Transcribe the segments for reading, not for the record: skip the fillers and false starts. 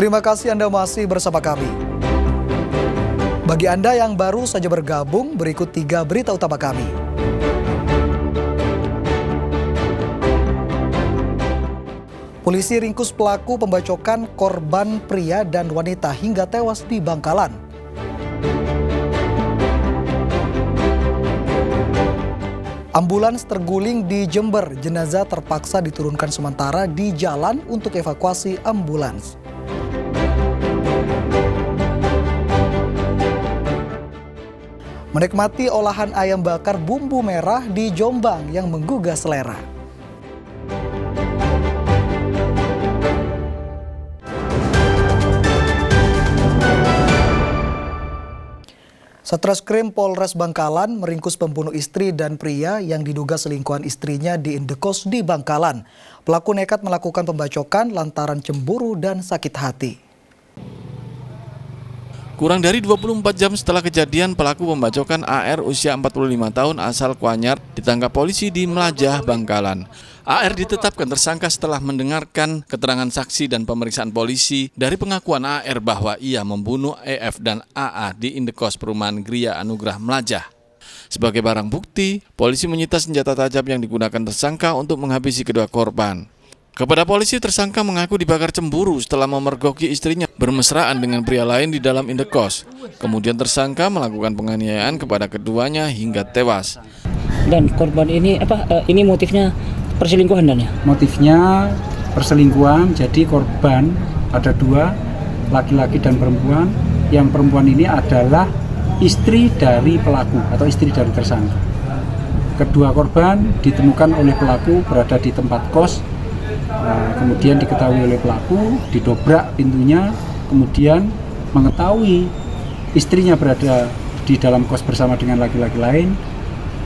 Terima kasih Anda masih bersama kami. Bagi Anda yang baru saja bergabung, berikut 3 berita utama kami. Polisi ringkus pelaku pembacokan korban pria dan wanita hingga tewas di Bangkalan. Ambulans terguling di Jember, jenazah terpaksa diturunkan sementara di jalan untuk evakuasi ambulans. Menikmati olahan ayam bakar bumbu merah di Jombang yang menggugah selera. Satreskrim Polres Bangkalan meringkus pembunuh istri dan pria yang diduga selingkuhan istrinya di indekos di Bangkalan. Pelaku nekat melakukan pembacokan lantaran cemburu dan sakit hati. Kurang dari 24 jam setelah kejadian, pelaku pembacokan AR usia 45 tahun asal Kuanyar ditangkap polisi di Mlajah, Bangkalan. AR ditetapkan tersangka setelah mendengarkan keterangan saksi dan pemeriksaan polisi dari pengakuan AR bahwa ia membunuh EF dan AA di indekos perumahan Gria Anugrah Mlajah. Sebagai barang bukti, polisi menyita senjata tajam yang digunakan tersangka untuk menghabisi kedua korban. Kepada polisi, tersangka mengaku dibakar cemburu setelah memergoki istrinya bermesraan dengan pria lain di dalam indekos. Kemudian tersangka melakukan penganiayaan kepada keduanya hingga tewas. Dan korban ini ini motifnya perselingkuhan dan ya? Motifnya perselingkuhan, jadi korban ada 2, laki-laki dan perempuan. Yang perempuan ini adalah istri dari pelaku atau istri dari tersangka. Kedua korban ditemukan oleh pelaku berada di tempat kos. Kemudian diketahui oleh pelaku, didobrak pintunya, kemudian mengetahui istrinya berada di dalam kos bersama dengan laki-laki lain.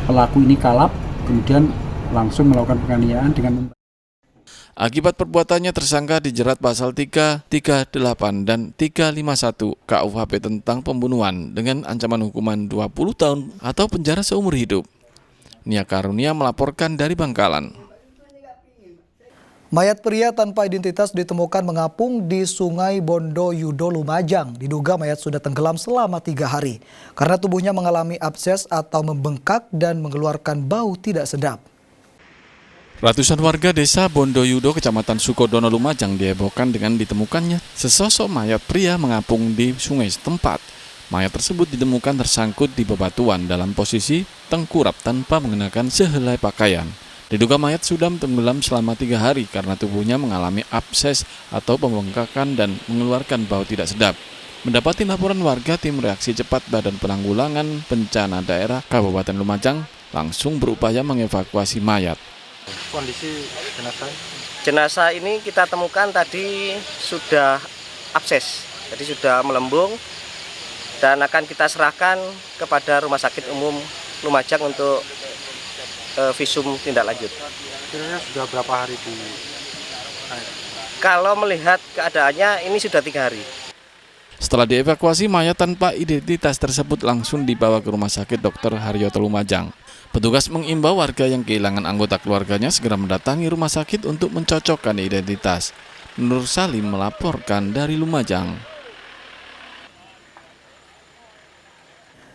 Pelaku ini kalap, kemudian langsung melakukan penganiayaan dengan Akibat perbuatannya, tersangka dijerat pasal 338 dan 351 KUHP tentang pembunuhan dengan ancaman hukuman 20 tahun atau penjara seumur hidup. Nia Karunia melaporkan dari Bangkalan. Mayat pria tanpa identitas ditemukan mengapung di Sungai Bondo Yudo, Lumajang. Diduga mayat sudah tenggelam selama 3 hari karena tubuhnya mengalami abses atau membengkak dan mengeluarkan bau tidak sedap. Ratusan warga desa Bondo Yudo, Kecamatan Sukodono, Lumajang dihebohkan dengan ditemukannya sesosok mayat pria mengapung di sungai setempat. Mayat tersebut ditemukan tersangkut di bebatuan dalam posisi tengkurap tanpa mengenakan sehelai pakaian. Diduga mayat sudah tenggelam selama 3 hari karena tubuhnya mengalami abses atau pembengkakan dan mengeluarkan bau tidak sedap. Mendapati laporan warga, tim reaksi cepat Badan Penanggulangan Bencana Daerah Kabupaten Lumajang langsung berupaya mengevakuasi mayat. Kondisi jenazah? Jenazah ini kita temukan tadi sudah abses, jadi sudah melembung dan akan kita serahkan kepada Rumah Sakit Umum Lumajang untuk visum tindak lanjut. Kira-kira sudah berapa hari di air? Kalau melihat keadaannya ini sudah 3 hari. Setelah dievakuasi, mayat tanpa identitas tersebut langsung dibawa ke Rumah Sakit Dr. Haryoto Lumajang. Petugas mengimbau warga yang kehilangan anggota keluarganya segera mendatangi rumah sakit untuk mencocokkan identitas. Nur Salim melaporkan dari Lumajang.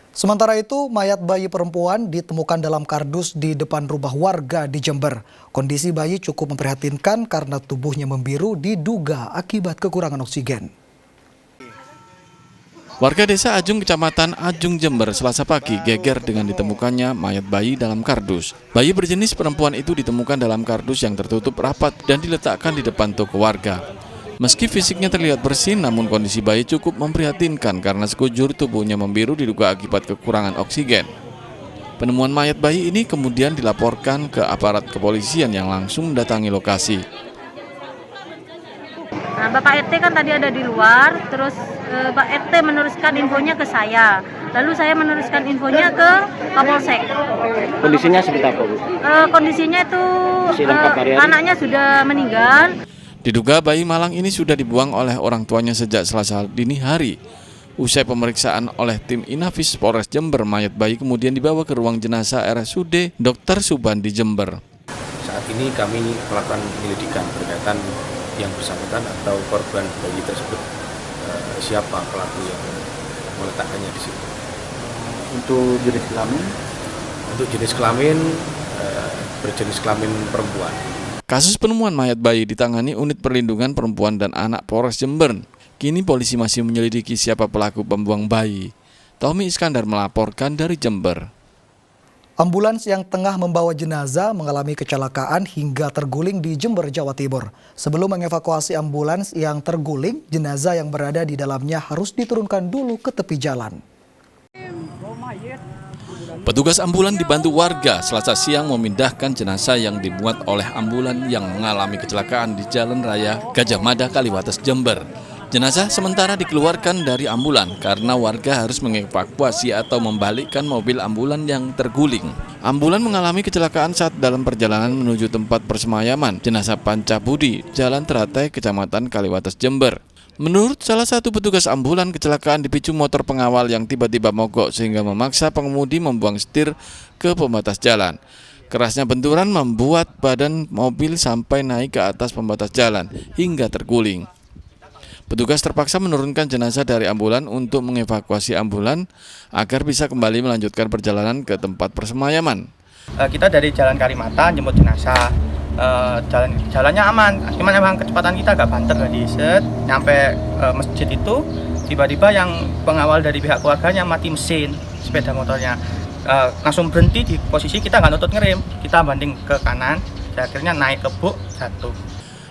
Sementara itu, mayat bayi perempuan ditemukan dalam kardus di depan rumah warga di Jember. Kondisi bayi cukup memprihatinkan karena tubuhnya membiru diduga akibat kekurangan oksigen. Warga desa Ajung, Kecamatan Ajung, Jember, Selasa pagi geger dengan ditemukannya mayat bayi dalam kardus. Bayi berjenis perempuan itu ditemukan dalam kardus yang tertutup rapat dan diletakkan di depan toko warga. Meski fisiknya terlihat bersih, namun kondisi bayi cukup memprihatinkan karena sekujur tubuhnya membiru diduga akibat kekurangan oksigen. Penemuan mayat bayi ini kemudian dilaporkan ke aparat kepolisian yang langsung mendatangi lokasi. Nah, Bapak RT kan tadi ada di luar, terus Pak RT meneruskan infonya ke saya. Lalu saya meneruskan infonya ke Kapolsek. Kondisinya seperti apa, Bu? Kondisinya itu anaknya sudah meninggal. Diduga bayi malang ini sudah dibuang oleh orang tuanya sejak Selasa dini hari. Usai pemeriksaan oleh tim Inafis Polres Jember, mayat bayi kemudian dibawa ke ruang jenazah RSUD Dr. Subandi Jember. Saat ini kami melakukan penyelidikan berkaitan yang bersangkutan atau korban bayi tersebut siapa pelaku yang meletakkannya di situ. Untuk jenis kelamin? Untuk jenis kelamin berjenis kelamin perempuan. Kasus penemuan mayat bayi ditangani Unit Perlindungan Perempuan dan Anak Polres Jember. Kini polisi masih menyelidiki siapa pelaku pembuang bayi. Tommy Iskandar melaporkan dari Jember. Ambulans yang tengah membawa jenazah mengalami kecelakaan hingga terguling di Jember, Jawa Timur. Sebelum mengevakuasi ambulans yang terguling, jenazah yang berada di dalamnya harus diturunkan dulu ke tepi jalan. Petugas ambulan dibantu warga Selasa siang memindahkan jenazah yang dimuat oleh ambulan yang mengalami kecelakaan di Jalan Raya Gajah Mada, Kaliwates, Jember. Jenazah sementara dikeluarkan dari ambulan karena warga harus mengevakuasi atau membalikkan mobil ambulan yang terguling. Ambulan mengalami kecelakaan saat dalam perjalanan menuju tempat persemayaman jenazah Pancabudi, Jalan Teratai, Kecamatan Kaliwates, Jember. Menurut salah satu petugas ambulan, kecelakaan dipicu motor pengawal yang tiba-tiba mogok sehingga memaksa pengemudi membuang setir ke pembatas jalan. Kerasnya benturan membuat badan mobil sampai naik ke atas pembatas jalan hingga terguling. Petugas terpaksa menurunkan jenazah dari ambulan untuk mengevakuasi ambulan agar bisa kembali melanjutkan perjalanan ke tempat persemayaman. Kita dari Jalan Karimata jemput jenazah. Jalannya aman, cuman emang kecepatan kita agak banter tadi. Nyampe masjid itu tiba-tiba yang pengawal dari pihak keluarganya mati mesin sepeda motornya, langsung berhenti di posisi kita nggak nutut ngerem, kita banding ke kanan, akhirnya naik ke buk jatuh.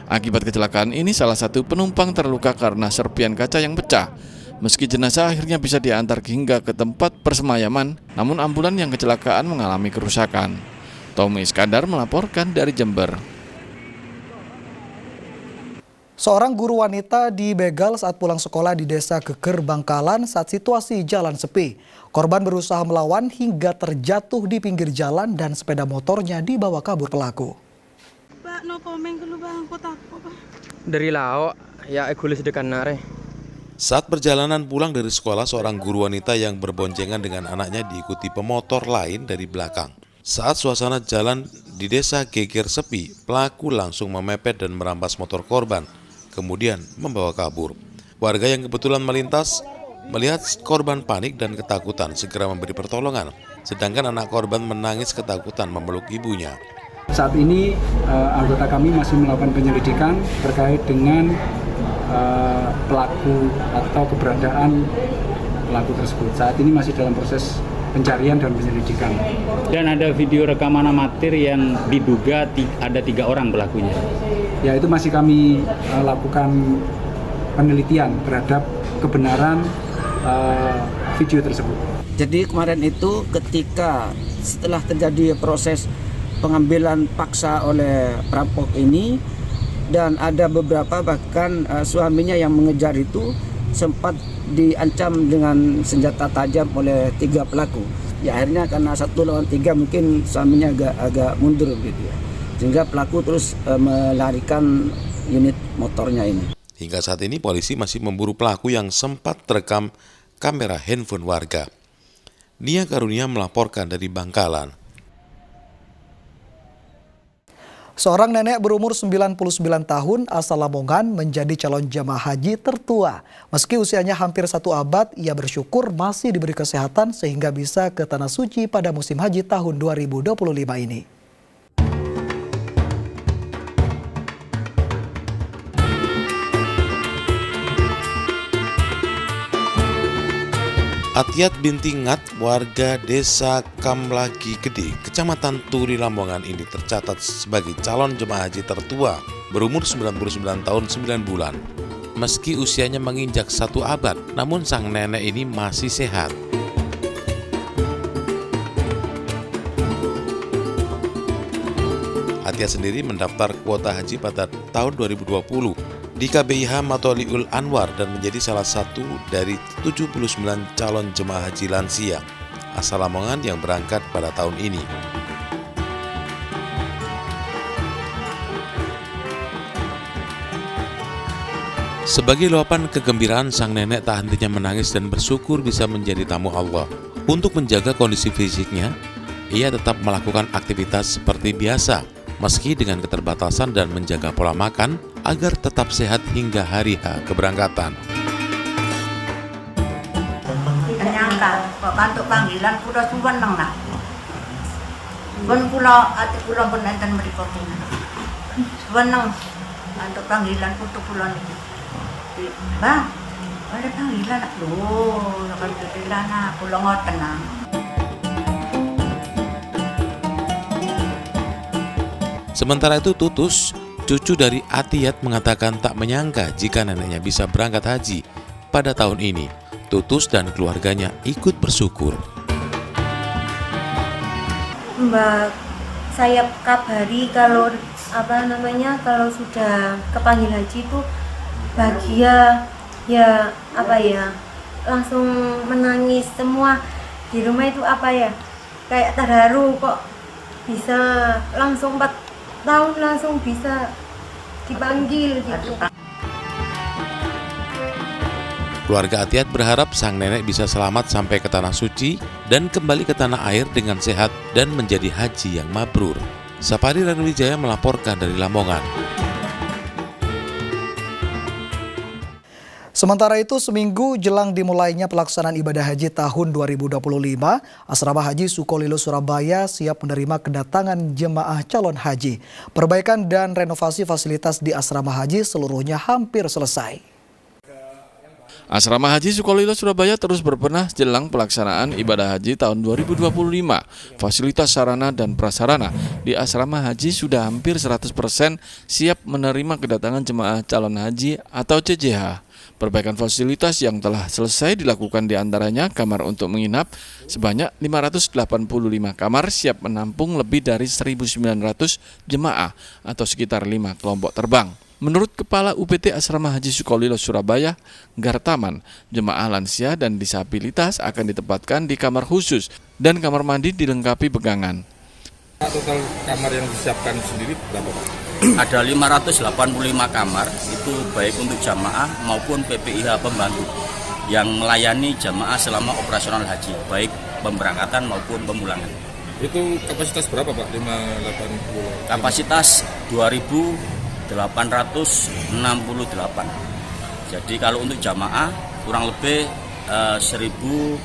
Akibat kecelakaan ini salah satu penumpang terluka karena serpian kaca yang pecah. Meski jenazah akhirnya bisa diantar hingga ke tempat persemayaman, namun ambulan yang kecelakaan mengalami kerusakan. Tommy Iskandar melaporkan dari Jember. Seorang guru wanita dibegal saat pulang sekolah di Desa Geger, Bangkalan saat situasi jalan sepi. Korban berusaha melawan hingga terjatuh di pinggir jalan dan sepeda motornya dibawa kabur pelaku. Pak, no komen dulu bang, aku takut. Dari lao, ya egois dekan nare. Saat perjalanan pulang dari sekolah, seorang guru wanita yang berboncengan dengan anaknya diikuti pemotor lain dari belakang. Saat suasana jalan di Desa Geger sepi, pelaku langsung memepet dan merampas motor korban, kemudian membawa kabur. Warga yang kebetulan melintas melihat korban panik dan ketakutan segera memberi pertolongan, sedangkan anak korban menangis ketakutan memeluk ibunya. Saat ini anggota kami masih melakukan penyelidikan terkait dengan pelaku atau keberadaan pelaku tersebut. Saat ini masih dalam proses pencarian dan penyelidikan. Dan ada video rekaman amatir yang diduga ada 3 orang pelakunya. Ya, itu masih kami lakukan penelitian terhadap kebenaran video tersebut. Jadi kemarin itu ketika setelah terjadi proses pengambilan paksa oleh perampok ini dan ada beberapa bahkan suaminya yang mengejar itu sempat diancam dengan senjata tajam oleh 3 pelaku. Ya akhirnya karena 1 lawan 3 mungkin suaminya agak mundur gitu ya. Sehingga pelaku terus melarikan unit motornya ini. Hingga saat ini polisi masih memburu pelaku yang sempat terekam kamera handphone warga. Nia Karunia melaporkan dari Bangkalan. Seorang nenek berumur 99 tahun asal Lamongan menjadi calon jamaah haji tertua. Meski usianya hampir 1 abad, ia bersyukur masih diberi kesehatan sehingga bisa ke Tanah Suci pada musim haji tahun 2025 ini. Atiat binti Ngat, warga Desa Kamlagi Gede, Kecamatan Turi, Lamongan ini tercatat sebagai calon jemaah haji tertua berumur 99 tahun 9 bulan. Meski usianya menginjak 1 abad, namun sang nenek ini masih sehat. Atiat sendiri mendaftar kuota haji pada tahun 2020 di KBIH Matoliul Anwar dan menjadi salah satu dari 79 calon jemaah haji lansia asal Lamongan yang berangkat pada tahun ini. Sebagai luapan kegembiraan, sang nenek tak hentinya menangis dan bersyukur bisa menjadi tamu Allah. Untuk menjaga kondisi fisiknya, ia tetap melakukan aktivitas seperti biasa. Meski dengan keterbatasan dan menjaga pola makan, agar tetap sehat hingga hari H keberangkatan. Nyangka kok kantuk panggilan kula suweneng nak. Pun kula ati kula pun enten mriku kene. Suweneng kantuk panggilan putu kula niki. Bang, ada panggilan nak lho, kan panggilan nak kula ngoten nang. Sementara itu Tutus, cucu dari Atiyat, mengatakan tak menyangka jika neneknya bisa berangkat haji pada tahun ini. Tutus dan keluarganya ikut bersyukur. Mbak, saya kabari kalau kalau sudah kepanggil haji itu bahagia, ya langsung menangis semua di rumah itu kayak terharu kok bisa langsung 4 tahun langsung bisa dipanggil gitu. Keluarga Atiyat berharap sang nenek bisa selamat sampai ke Tanah Suci dan kembali ke tanah air dengan sehat dan menjadi haji yang mabrur. Sapari Ranuwijaya melaporkan dari Lamongan. Sementara itu, seminggu jelang dimulainya pelaksanaan ibadah haji tahun 2025, Asrama Haji Sukolilo Surabaya siap menerima kedatangan jemaah calon haji. Perbaikan dan renovasi fasilitas di Asrama Haji seluruhnya hampir selesai. Asrama Haji Sukolilo Surabaya terus berbenah jelang pelaksanaan ibadah haji tahun 2025. Fasilitas sarana dan prasarana di Asrama Haji sudah hampir 100% siap menerima kedatangan jemaah calon haji atau CJH. Perbaikan fasilitas yang telah selesai dilakukan diantaranya kamar untuk menginap sebanyak 585 kamar siap menampung lebih dari 1.900 jemaah atau sekitar 5 kelompok terbang. Menurut Kepala UPT Asrama Haji Sukolilo Surabaya, Gartaman, jemaah lansia dan disabilitas akan ditempatkan di kamar khusus dan kamar mandi dilengkapi pegangan. Total kamar yang disiapkan sendiri berapa, Pak? Ada 585 kamar, itu baik untuk jamaah maupun PPIH pembantu yang melayani jamaah selama operasional haji, baik pemberangkatan maupun pemulangan. Itu kapasitas berapa, Pak? 580? Kapasitas 2.868. Jadi kalau untuk jamaah kurang lebih 1.800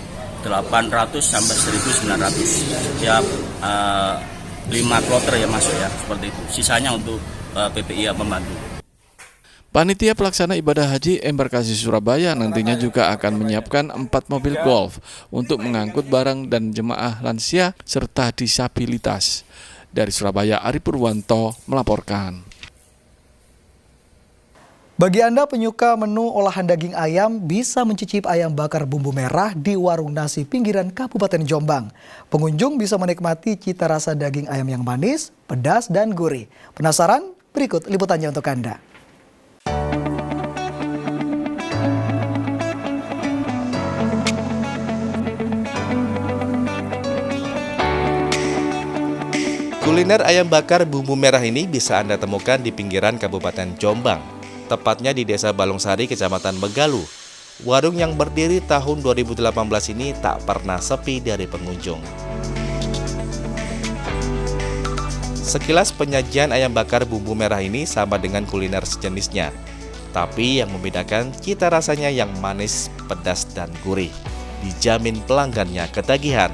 sampai 1.900. Setiap 5 kloter ya masuk ya, seperti itu. Sisanya untuk PPIH pembantu. Panitia pelaksana ibadah haji Embarkasi Surabaya nantinya juga akan menyiapkan 4 mobil golf untuk mengangkut barang dan jemaah lansia serta disabilitas. Dari Surabaya, Ari Purwanto melaporkan. Bagi Anda penyuka menu olahan daging ayam, bisa mencicip ayam bakar bumbu merah di warung nasi pinggiran Kabupaten Jombang. Pengunjung bisa menikmati cita rasa daging ayam yang manis, pedas, dan gurih. Penasaran? Berikut liputannya untuk Anda. Kuliner ayam bakar bumbu merah ini bisa Anda temukan di pinggiran Kabupaten Jombang. Tepatnya di Desa Balungsari, Kecamatan Megalu. Warung yang berdiri tahun 2018 ini tak pernah sepi dari pengunjung. Sekilas penyajian ayam bakar bumbu merah ini sama dengan kuliner sejenisnya. Tapi yang membedakan cita rasanya yang manis, pedas, dan gurih. Dijamin pelanggannya ketagihan.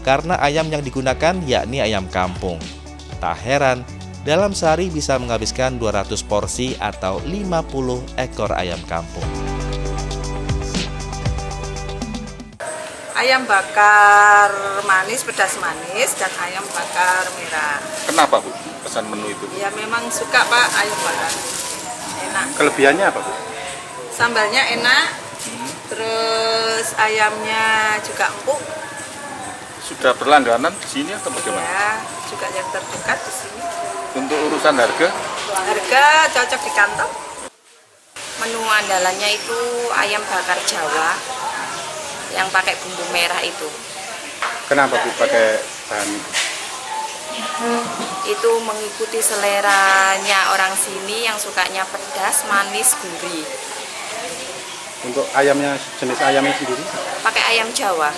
Karena ayam yang digunakan yakni ayam kampung. Tak heran, dalam sehari bisa menghabiskan 200 porsi atau 50 ekor ayam kampung. Ayam bakar manis, pedas manis, dan ayam bakar merah. Kenapa, Bu, pesan menu itu? Ya memang suka, Pak, ayam bakar. Enak. Kelebihannya apa, Bu? Sambalnya enak, terus ayamnya juga empuk. Sudah berlangganan di sini atau bagaimana? Ya, juga yang terdekat di sini. Untuk urusan harga? Harga cocok di kantong. Menu andalannya itu ayam bakar Jawa yang pakai bumbu merah itu. Kenapa, Bu, pakai bahan? Itu mengikuti seleranya orang sini yang sukanya pedas, manis, gurih. Untuk ayamnya, jenis ayamnya sendiri? Pakai ayam Jawa.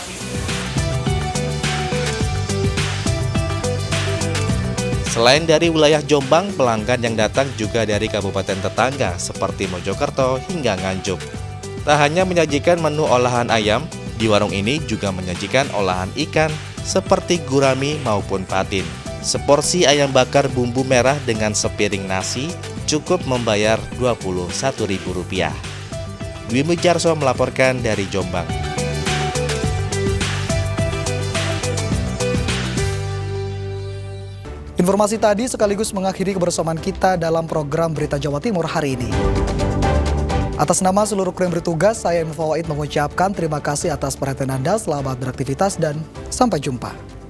Selain dari wilayah Jombang, pelanggan yang datang juga dari kabupaten tetangga seperti Mojokerto hingga Nganjuk. Tak hanya menyajikan menu olahan ayam, di warung ini juga menyajikan olahan ikan seperti gurami maupun patin. Seporsi ayam bakar bumbu merah dengan sepiring nasi cukup membayar Rp21.000. Dwi Mujarso melaporkan dari Jombang. Informasi tadi sekaligus mengakhiri kebersamaan kita dalam program Berita Jawa Timur hari ini. Atas nama seluruh kru yang bertugas, saya Mufawaid mengucapkan terima kasih atas perhatian Anda, selamat beraktivitas dan sampai jumpa.